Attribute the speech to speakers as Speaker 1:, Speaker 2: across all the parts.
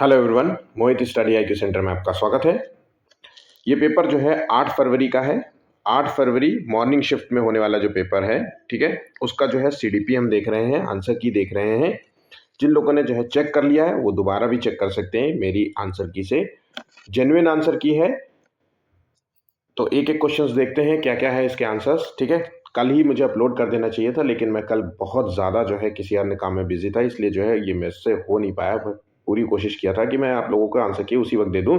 Speaker 1: Hello everyone, मोहित study IQ centre में आपका स्वागत है। ये पेपर जो है 8 फरवरी का है। 8 फरवरी मॉर्निंग शिफ्ट में होने वाला जो पेपर है, ठीक है, उसका जो है सीडीपी हम देख रहे हैं, आंसर की देख रहे हैं। जिन लोगों ने जो है चेक कर लिया है वो दोबारा भी चेक कर सकते हैं मेरी आंसर की से। जेन्युइन आंसर की है तो एक एक क्वेश्चंस देखते हैं क्या क्या है इसके आंसर्स, ठीक है। कल ही मुझे अपलोड कर देना चाहिए था, लेकिन मैं कल बहुत ज़्यादा जो है किसी अन्य काम में बिजी था, इसलिए जो है ये मेरे से हो नहीं पाया। मैं पूरी कोशिश किया था कि मैं आप लोगों को आंसर की उसी वक्त दे दूं,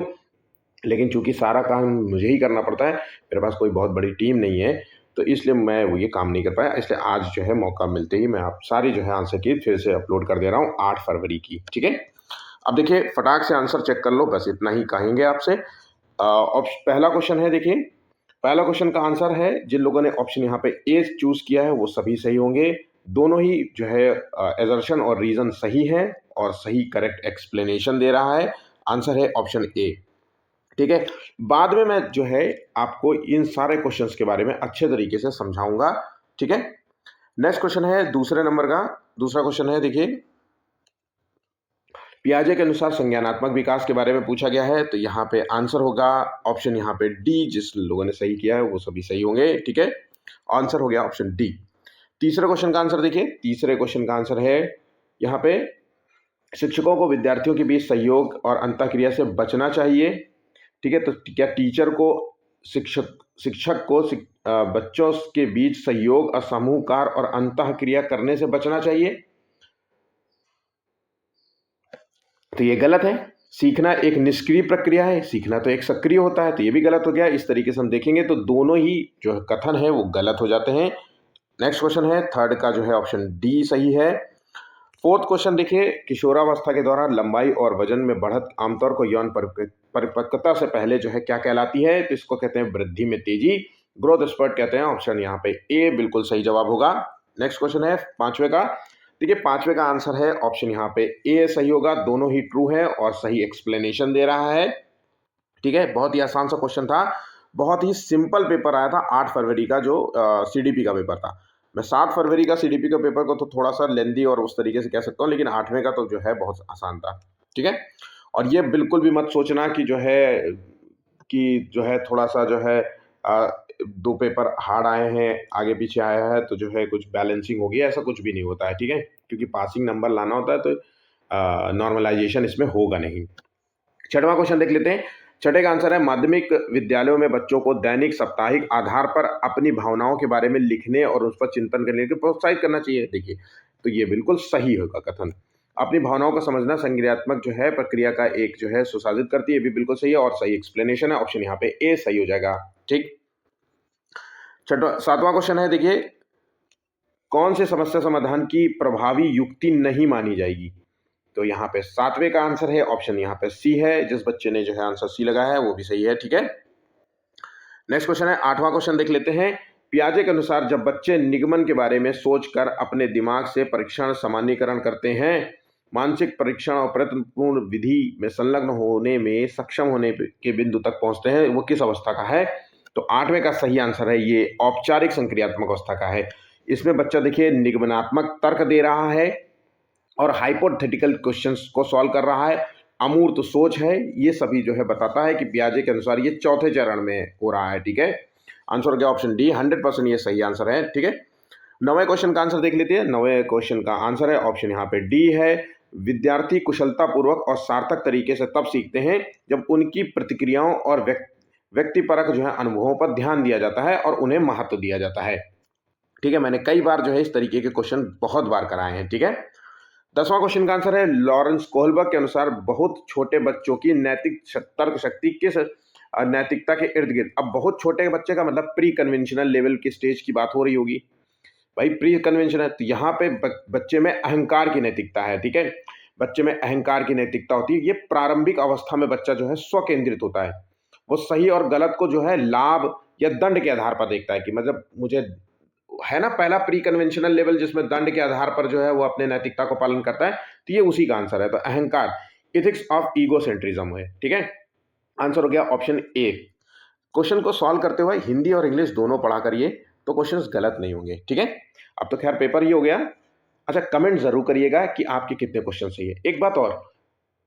Speaker 1: लेकिन चूंकि सारा काम मुझे ही करना पड़ता है, मेरे पास कोई बहुत बड़ी टीम नहीं है, तो इसलिए मैं वो ये काम नहीं कर पाया। इसलिए आज जो है मौका मिलते ही मैं आप सारी जो है आंसर की फिर से अपलोड कर दे रहा हूँ 8 फरवरी की, ठीक है। अब देखिए फटाक से आंसर चेक कर लो, बस इतना ही कहेंगे आपसे। पहला क्वेश्चन है, देखिए पहला क्वेश्चन का आंसर है, जिन लोगों ने ऑप्शन यहाँ पे ए चूज किया है वो सभी सही होंगे। दोनों ही जो है एजर्शन और रीजन सही है और सही करेक्ट एक्सप्लेनेशन दे रहा है। आंसर है ऑप्शन ए, ठीक है। बाद में मैं जो है आपको इन सारे क्वेश्चंस के बारे में अच्छे तरीके से समझाऊंगा, ठीक है। नेक्स्ट क्वेश्चन है दूसरे नंबर का। दूसरा क्वेश्चन है, देखिए पियाजे के अनुसार संज्ञानात्मक विकास के बारे में पूछा गया है, तो यहाँ पे आंसर होगा ऑप्शन यहाँ पे डी। जिस लोगों ने सही किया है वो सभी सही होंगे, ठीक है। आंसर हो गया ऑप्शन डी। तीसरे क्वेश्चन का आंसर देखिए, तीसरे क्वेश्चन का आंसर है यहाँ पे शिक्षकों को विद्यार्थियों के बीच सहयोग और अंतःक्रिया से बचना चाहिए, ठीक है। तो क्या टीचर को शिक्षक शिक्षक को बच्चों के बीच सहयोग और समूह कार्य और अंतःक्रिया करने से बचना चाहिए? तो ये गलत है। सीखना एक निष्क्रिय प्रक्रिया है, सीखना तो एक सक्रिय होता है, तो ये भी गलत हो गया। इस तरीके से हम देखेंगे तो दोनों ही जो कथन है वो गलत हो जाते हैं। नेक्स्ट क्वेश्चन है थर्ड का जो है ऑप्शन डी सही है। फोर्थ क्वेश्चन देखिए, किशोरावस्था के दौरान लंबाई और वजन में बढ़त आमतौर को यौन परिपक्वता से पहले जो है क्या कहलाती है? तो इसको कहते हैं वृद्धि में तेजी, ग्रोथ स्पर्ट कहते हैं। ऑप्शन यहाँ पे ए बिल्कुल सही जवाब होगा। नेक्स्ट क्वेश्चन है पांचवे का। देखिए पांचवे का आंसर है ऑप्शन यहाँ पे ए सही होगा। दोनों ही ट्रू है और सही एक्सप्लेनेशन दे रहा है, ठीक है। बहुत ही आसान सा क्वेश्चन था, बहुत ही सिंपल पेपर आया था 8 फरवरी का जो सीडीपी का पेपर था। मैं 7 फरवरी का सीडीपी का पेपर को तो थोड़ा सा लेंदी और उस तरीके से कह सकता हूँ, लेकिन 8वें का तो जो है बहुत आसान था, ठीक है। और ये बिल्कुल भी मत सोचना कि जो है थोड़ा सा जो है अ, दो पेपर हार्ड आए हैं, आगे पीछे आया है तो जो है कुछ बैलेंसिंग होगी, ऐसा कुछ भी नहीं होता है, ठीक है। क्योंकि पासिंग नंबर लाना होता है तो नॉर्मलाइजेशन इसमें होगा नहीं। छठवां क्वेश्चन देख लेते हैं। छठे का आंसर है माध्यमिक विद्यालयों में बच्चों को दैनिक साप्ताहिक आधार पर अपनी भावनाओं के बारे में लिखने और उस पर चिंतन करने के लिए प्रोत्साहित करना चाहिए। देखिए तो ये बिल्कुल सही होगा कथन। अपनी भावनाओं को समझना संज्ञानात्मक जो है प्रक्रिया का एक जो है सुसाधित करती है, ये भी बिल्कुल सही है और सही एक्सप्लेनेशन है। ऑप्शन यहाँ पे ए सही हो जाएगा, ठीक। सातवां क्वेश्चन है, देखिए कौन से समस्या समाधान की प्रभावी युक्ति नहीं मानी जाएगी? तो यहाँ पे सातवें का आंसर है ऑप्शन यहाँ पे सी है। जिस बच्चे ने जो है आंसर सी लगाया है वो भी सही है, ठीक है। नेक्स्ट क्वेश्चन है आठवां क्वेश्चन देख लेते हैं। पियाजे के अनुसार जब बच्चे निगमन के बारे में सोचकर अपने दिमाग से परीक्षण सामान्यकरण करते हैं, मानसिक परीक्षण और प्रयत्नपूर्ण विधि में संलग्न होने में सक्षम होने के बिंदु तक पहुंचते हैं, वो किस अवस्था का है? तो आठवें का सही आंसर है ये औपचारिक संक्रियात्मक अवस्था का है। इसमें बच्चा देखिए निगमनात्मक तर्क दे रहा है और हाइपोथेटिकल क्वेश्चंस को सॉल्व कर रहा है, अमूर्त सोच है, ये सभी जो है बताता है कि पियाजे के अनुसार ये चौथे चरण में हो रहा है, ठीक है। आंसर हो गया ऑप्शन डी, 100% ये सही आंसर है, ठीक है। नवे क्वेश्चन का आंसर देख लेते हैं। नवे क्वेश्चन का आंसर है ऑप्शन यहाँ पे डी है। विद्यार्थी कुशलतापूर्वक और सार्थक तरीके से तब सीखते हैं जब उनकी प्रतिक्रियाओं और व्यक्तिपरक जो है अनुभवों पर ध्यान दिया जाता है और उन्हें महत्व दिया जाता है, ठीक है। मैंने कई बार जो है इस तरीके के क्वेश्चन बहुत बार कराए हैं, ठीक है। 10वां क्वेश्चन का आंसर है लॉरेंस कोहलबर्ग के अनुसार बहुत छोटे बच्चों की नैतिक तर्क शक्ति किस नैतिकता के इर्द गिर्द। अब बहुत छोटे बच्चे का मतलब प्री कन्वेंशनल लेवल की स्टेज की बात हो रही होगी भाई। प्री कन्वेंशनल तो यहाँ पे बच्चे में अहंकार की नैतिकता है, ठीक है। बच्चे में अहंकार की नैतिकता होती है। ये प्रारंभिक अवस्था में बच्चा जो है स्व केंद्रित होता है, वो सही और गलत को जो है लाभ या दंड के आधार पर देखता है कि मतलब मुझे है ना, पहला प्री कन्वेंशनल लेवल जिसमें दंड के आधार पर जो है वो अपने नैतिकता को पालन करता है, तो ये उसी का आंसर है। तो अहंकार इथिक्स ऑफ ईगोसेंट्रिज्म है, ठीक है। आंसर हो गया ऑप्शन ए। क्वेश्चन को सॉल्व करते हुए हिंदी और इंग्लिश दोनों पढ़ा करिए तो क्वेश्चंस गलत नहीं होंगे, ठीक है। अब तो खैर पेपर ही हो गया। अच्छा कमेंट जरूर करिएगा कि आपके कितने क्वेश्चन सही है। एक बात और,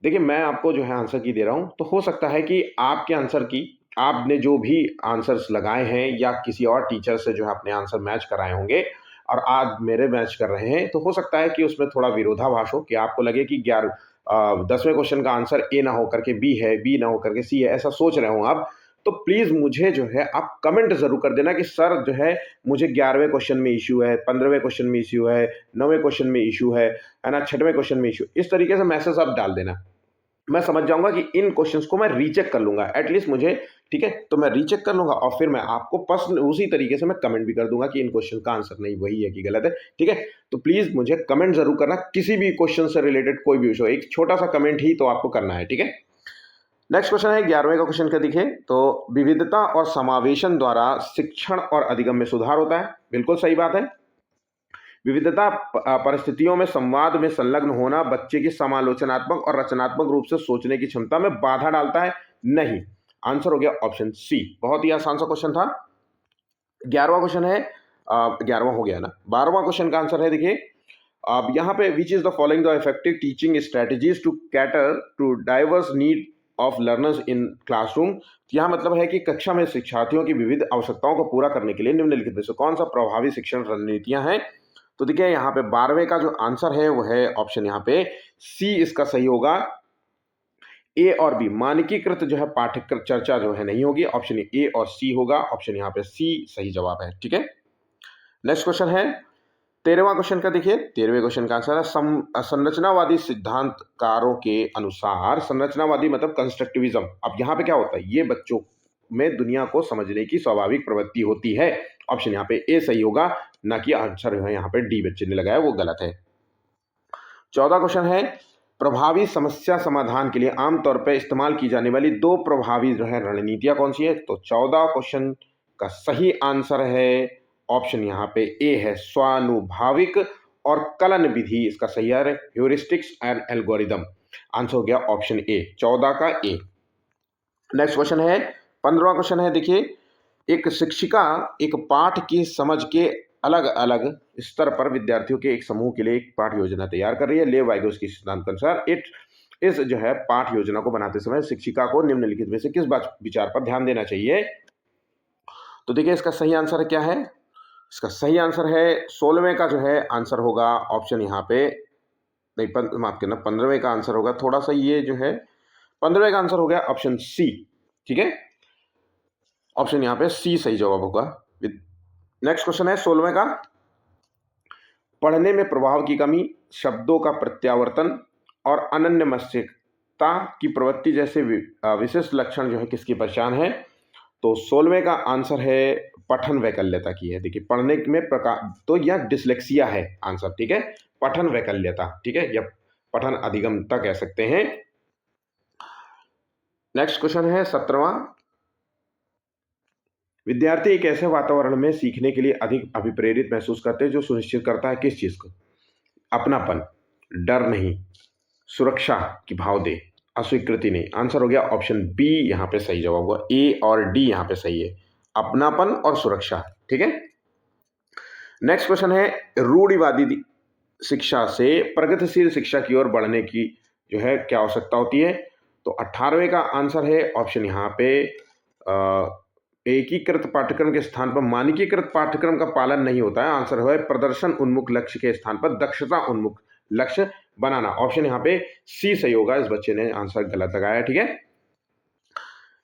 Speaker 1: देखिए मैं आपको जो है आंसर की दे रहा हूँ, तो हो सकता है कि आपके आंसर की आपने जो भी आंसर्स लगाए हैं या किसी और टीचर से जो है अपने आंसर मैच कराए होंगे और आज मेरे मैच कर रहे हैं, तो हो सकता है कि उसमें थोड़ा विरोधाभास हो कि आपको लगे कि 10वें क्वेश्चन का आंसर ए ना होकर के बी है, बी ना होकर के सी है, ऐसा सोच रहे हो आप। तो प्लीज़ मुझे जो है आप कमेंट ज़रूर कर देना कि सर जो है मुझे 11वें क्वेश्चन में इश्यू है, 15वें क्वेश्चन में इश्यू है, 9वें क्वेश्चन में इश्यू है ना, 6वें क्वेश्चन में इश्यू, इस तरीके से मैसेज आप डाल देना। मैं समझ जाऊँगा कि इन क्वेश्चंस को मैं रीचेक कर लूँगा, एटलीस्ट मुझे, ठीक है? तो मैं रीचेक कर लूँगा और फिर मैं आपको पर्सन उसी तरीके से मैं कमेंट भी कर दूँगा कि इन क्वेश्चन का आंसर नहीं वही है कि गलत है, ठीक है? तो प्लीज़ मुझे कमेंट ज़रूर करना, किसी भी क्वेश्चन से रिलेटेड कोई भी इश्यू हो, एक छोटा-सा कमेंट ही तो आपको करना है, ठीक है? नेक्स्ट क्वेश्चन है 11वें का क्वेश्चन क्या देखिए, तो विविधता और समावेशन द्वारा शिक्षण और अधिगम में सुधार होता है, बिल्कुल सही बात है। विविधता परिस्थितियों में संवाद में संलग्न होना बच्चे की समालोचनात्मक और रचनात्मक रूप से सोचने की क्षमता में बाधा डालता है, नहीं। आंसर हो गया ऑप्शन सी। बहुत ही आसान सा क्वेश्चन था। 11वां क्वेश्चन है, 11वां हो गया ना, 12वां क्वेश्चन का आंसर है देखिए, अब यहाँ पे which is the following the effective teaching strategies to cater to diverse need of learners in classroom. यहाँ मतलब है कि कक्षा में शिक्षार्थियों की विविध आवश्यकताओं को पूरा करने के लिए निम्नलिखित में से कौन सा प्रभावी शिक्षण रणनीतियां हैं। तो देखिए यहाँ पे 12वें का जो आंसर है वो है ऑप्शन यहाँ पे सी, इसका सही होगा। ए और बी मानकीकृत जो है पाठ्यक्रम चर्चा जो है नहीं होगी, ऑप्शन ए और सी होगा, ऑप्शन यहाँ पे सी सही जवाब है, ठीक है। नेक्स्ट क्वेश्चन है 13वां क्वेश्चन का देखिए, 13वें क्वेश्चन का आंसर है संरचनावादी सिद्धांतकारों के अनुसार, संरचनावादी मतलब कंस्ट्रक्टिविज्म। अब यहाँ पे क्या होता है, ये बच्चों में दुनिया को समझने की स्वाभाविक प्रवृत्ति होती है, ऑप्शन यहाँ पे ए सही होगा, ना कि आंसर है यहाँ पे डी बच्चे ने लगाया वो गलत है। 14 क्वेश्चन है प्रभावी समस्या समाधान के लिए आमतौर पर इस्तेमाल की जाने वाली दो प्रभावी जो है रणनीतियां कौन सी है। तो 14 क्वेश्चन का सही आंसर है ऑप्शन यहाँ पे ए है, स्वानुभाविक और कलन विधि इसका सही है, ह्यूरिस्टिक्स एंड एल्गोरिदम। आंसर हो गया ऑप्शन ए, 14 का ए। नेक्स्ट क्वेश्चन है 15वां क्वेश्चन है देखिए, एक शिक्षिका एक पाठ की समझ के अलग अलग स्तर पर विद्यार्थियों के एक समूह के लिए एक पाठ योजना तैयार कर रही है। लेव वाइगोस्की सिद्धांत के अनुसार इस जो है पाठ योजना को बनाते समय शिक्षिका को निम्नलिखित में से किस बात विचार पर ध्यान देना चाहिए। तो देखिए इसका सही आंसर क्या है, इसका सही आंसर है 16वें का जो है आंसर होगा ऑप्शन यहाँ पे, नहीं माफ करना, 15वें का आंसर होगा, थोड़ा सा ये जो है 15वें का आंसर हो गया ऑप्शन सी, ठीक है, ऑप्शन यहाँ पे सी सही जवाब होगा। नेक्स्ट क्वेश्चन है 16वें का, पढ़ने में प्रभाव की कमी, शब्दों का प्रत्यावर्तन और अनन्य मस्तिष्कता की प्रवृत्ति जैसे विशिष्ट लक्षण जो है किसकी पहचान है। तो 16वें का आंसर है पठन वैकल्यता की है। देखिए पढ़ने में प्रकार, तो यह डिसलेक्सिया है आंसर, ठीक है, पठन वैकल्यता, ठीक है, या पठन अधिगमता कह सकते हैं। नेक्स्ट क्वेश्चन है 17वां, विद्यार्थी एक ऐसे वातावरण में सीखने के लिए अधिक अभिप्रेरित महसूस करते हैं जो सुनिश्चित करता है किस चीज को, अपनापन, डर नहीं, सुरक्षा की भाव दे, अस्वीकृति नहीं। आंसर हो गया ऑप्शन बी, यहाँ पे सही जवाब हुआ, ए और डी यहाँ पे सही है, अपनापन और सुरक्षा, ठीक है। नेक्स्ट क्वेश्चन है रूढ़िवादी शिक्षा से प्रगतिशील शिक्षा की ओर बढ़ने की जो है क्या आवश्यकता होती है। तो 18वें का आंसर है ऑप्शन यहाँ पे एकीकृत पाठ्यक्रम के स्थान पर मानकीकृत पाठ्यक्रम का पालन नहीं होता है, आंसर है प्रदर्शन उन्मुख लक्ष्य के स्थान पर दक्षता उन्मुख लक्ष्य बनाना, ऑप्शन यहाँ पे सी सही होगा, इस बच्चे ने आंसर गलत लगाया, ठीक है।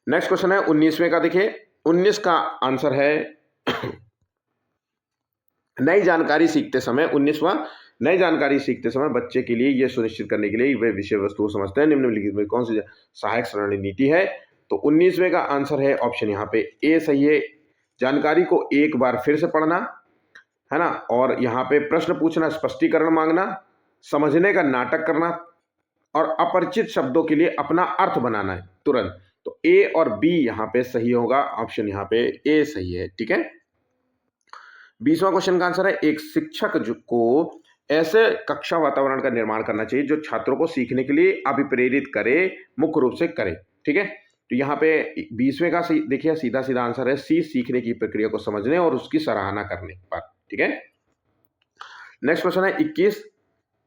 Speaker 1: नेक्स्ट क्वेश्चन है 19वें का देखिए, 19 का आंसर है नई जानकारी सीखते समय, 19वां, नई जानकारी सीखते समय बच्चे के लिए यह सुनिश्चित करने के लिए वे विषय वस्तु समझते हैं निम्नलिखित में कौन सी सहायक रणनीति है। तो 19वें का आंसर है ऑप्शन यहाँ पे ए सही है, जानकारी को एक बार फिर से पढ़ना है ना, और यहाँ पे प्रश्न पूछना, स्पष्टीकरण मांगना, समझने का नाटक करना और अपरिचित शब्दों के लिए अपना अर्थ बनाना है तुरंत। तो ए और बी यहाँ पे सही होगा, ऑप्शन यहाँ पे ए सही है, ठीक है। 20वां क्वेश्चन का आंसर है एक शिक्षक को ऐसे कक्षा वातावरण का निर्माण करना चाहिए जो छात्रों को सीखने के लिए अभिप्रेरित करे, मुख्य रूप से करे, ठीक है। तो यहाँ पे 20वें का देखिए सीधा सीधा आंसर है सी, सीखने की प्रक्रिया को समझने और उसकी सराहना करने पर, ठीक है। नेक्स्ट क्वेश्चन है 21,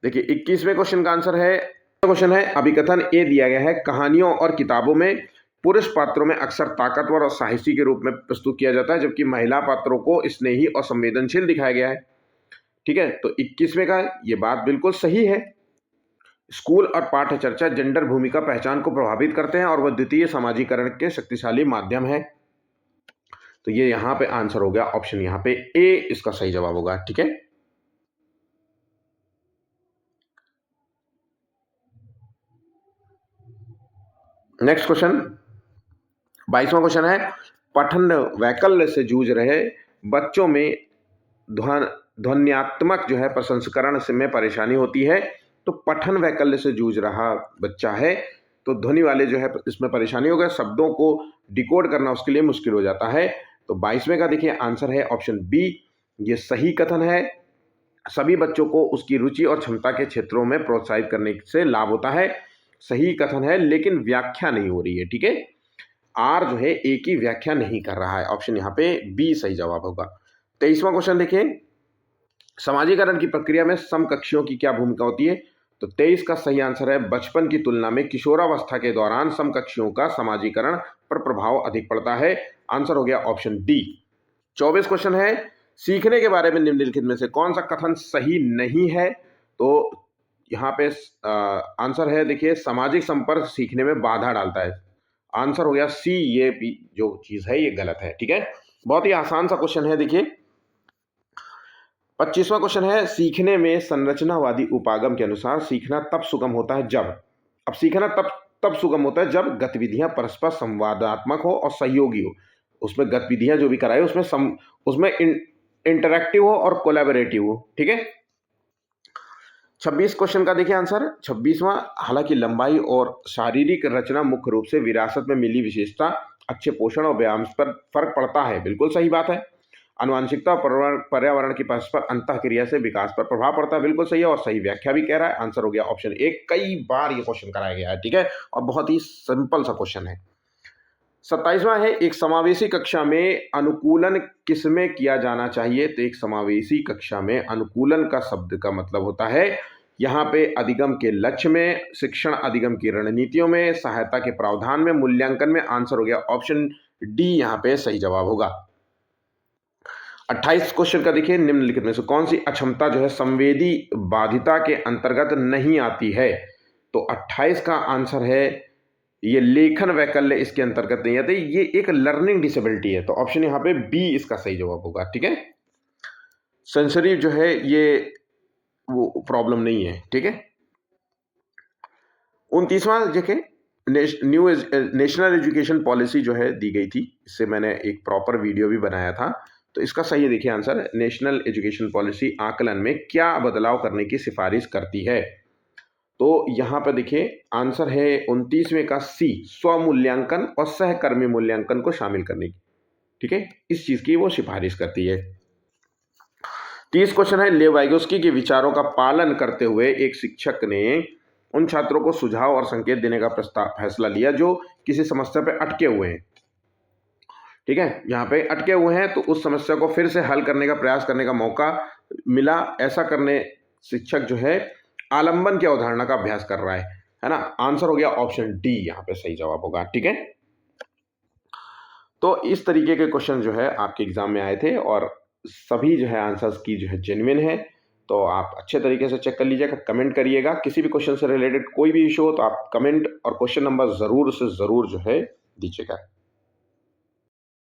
Speaker 1: देखिए 21वें क्वेश्चन का आंसर है क्वेश्चन है अभिकथन ए दिया गया है, कहानियों और किताबों में पुरुष पात्रों में अक्सर ताकतवर और साहसी के रूप में प्रस्तुत किया जाता है, जबकि महिला पात्रों को स्नेही और संवेदनशील दिखाया गया है। ठीक है, तो 21वें का ये बात बिल्कुल सही है। स्कूल और पाठ्य चर्चा जेंडर भूमिका पहचान को प्रभावित करते हैं और वह द्वितीय समाजीकरण के शक्तिशाली माध्यम है। तो ये यहां पे आंसर हो गया ऑप्शन यहां पे ए इसका सही जवाब होगा। ठीक है, नेक्स्ट क्वेश्चन 22वां क्वेश्चन है, पठन वैकल्य से जूझ रहे बच्चों में ध्वन्यात्मक जो है प्रसंस्करण से में परेशानी होती है। तो पठन वैकल्य से जूझ रहा बच्चा है तो ध्वनि वाले जो है इसमें परेशानी होगा, शब्दों को डिकोड करना उसके लिए मुश्किल हो जाता है। तो 22वें का देखिए आंसर है ऑप्शन बी, ये सही कथन है। सभी बच्चों को उसकी रुचि और क्षमता के क्षेत्रों में प्रोत्साहित करने से लाभ होता है, सही कथन है, लेकिन व्याख्या नहीं हो रही है। ठीक है, आर जो है ए की व्याख्या नहीं कर रहा है, ऑप्शन यहाँ पे बी सही जवाब होगा। 23वां क्वेश्चन देखिए, समाजीकरण की प्रक्रिया में समकक्षियों की क्या भूमिका होती है। तो 23 का सही आंसर है, बचपन की तुलना में किशोरावस्था के दौरान समकक्षियों का समाजीकरण पर प्रभाव अधिक पड़ता है। आंसर हो गया ऑप्शन डी। 24 क्वेश्चन है, सीखने के बारे में निम्नलिखित में से कौन सा कथन सही नहीं है। तो यहाँ पे आंसर है देखिए, सामाजिक संपर्क सीखने में बाधा डालता है। आंसर हो गया सी, ये भी जो चीज है ये गलत है। ठीक है, बहुत ही आसान सा क्वेश्चन है। देखिए 25वां क्वेश्चन है, सीखने में संरचनावादी उपागम के अनुसार सीखना तब सुगम होता है जब। अब सीखना तब सुगम होता है जब गतिविधियां परस्पर संवादात्मक हो और सहयोगी हो। उसमें गतिविधियां जो भी कराए उसमें इंटरैक्टिव हो और कोलैबोरेटिव हो। ठीक है, 26 क्वेश्चन का देखिए आंसर 26वां, हालांकि लंबाई और शारीरिक रचना मुख्य रूप से विरासत में मिली विशेषता, अच्छे पोषण और व्यायाम पर फर्क पड़ता है। बिल्कुल सही बात है। आनुवांशिकता और पर्यावरण की परस्पर अंतःक्रिया से विकास पर प्रभाव पड़ता है। बिल्कुल सही है और सही व्याख्या भी कह रहा है। आंसर हो गया ऑप्शन ए। कई बार ये क्वेश्चन कराया गया है। ठीक है, और बहुत ही सिंपल सा क्वेश्चन है। 27वां है, एक समावेशी कक्षा में अनुकूलन किसमें किया जाना चाहिए। तो एक समावेशी कक्षा में अनुकूलन का शब्द का मतलब होता है यहाँ पे अधिगम के लक्ष्य में, शिक्षण अधिगम की रणनीतियों में, सहायता के प्रावधान में, मूल्यांकन में। आंसर हो गया ऑप्शन डी यहाँ पे सही जवाब होगा। 28 क्वेश्चन का देखिए, निम्नलिखित में से कौन सी अक्षमता जो है संवेदी बाधिता के अंतर्गत नहीं आती है। तो 28 का आंसर है, ये लेखन वैकल्य इसके अंतर्गत नहीं आते, ये एक लर्निंग डिसेबिलिटी है। तो ऑप्शन यहाँ पे बी इसका सही जवाब होगा। ठीक है, सेंसरी जो है ये वो प्रॉब्लम नहीं है। ठीक है, 29वां देखें, नेशनल एजुकेशन पॉलिसी जो है दी गई थी, इससे मैंने एक प्रॉपर वीडियो भी बनाया था। तो इसका सही देखिए आंसर, नेशनल एजुकेशन पॉलिसी आकलन में क्या बदलाव करने की सिफारिश करती है। तो यहां पर देखिए आंसर है 29वें का सी, स्वमूल्यांकन और सहकर्मी मूल्यांकन को शामिल करने की। ठीक है, इस चीज की वो सिफारिश करती है। 30 क्वेश्चन है, लेव वाइगोस्की के विचारों का पालन करते हुए एक शिक्षक ने उन छात्रों को सुझाव और संकेत देने का फैसला लिया जो किसी समस्या पे अटके हुए हैं। ठीक है, यहाँ पे अटके हुए हैं तो उस समस्या को फिर से हल करने का प्रयास करने का मौका मिला। ऐसा करने शिक्षक जो है आलंबन की अवधारणा का अभ्यास कर रहा है ना। आंसर हो गया ऑप्शन डी यहाँ पे सही जवाब होगा। ठीक है, तो इस तरीके के क्वेश्चन जो है आपके एग्जाम में आए थे और सभी जो है आंसर्स की जो है जेन्युइन है। तो आप अच्छे तरीके से चेक कर लीजिएगा, कमेंट करिएगा। किसी भी क्वेश्चन से रिलेटेड कोई भी इशू हो तो आप कमेंट और क्वेश्चन नंबर जरूर से जरूर जो है दीजिएगा।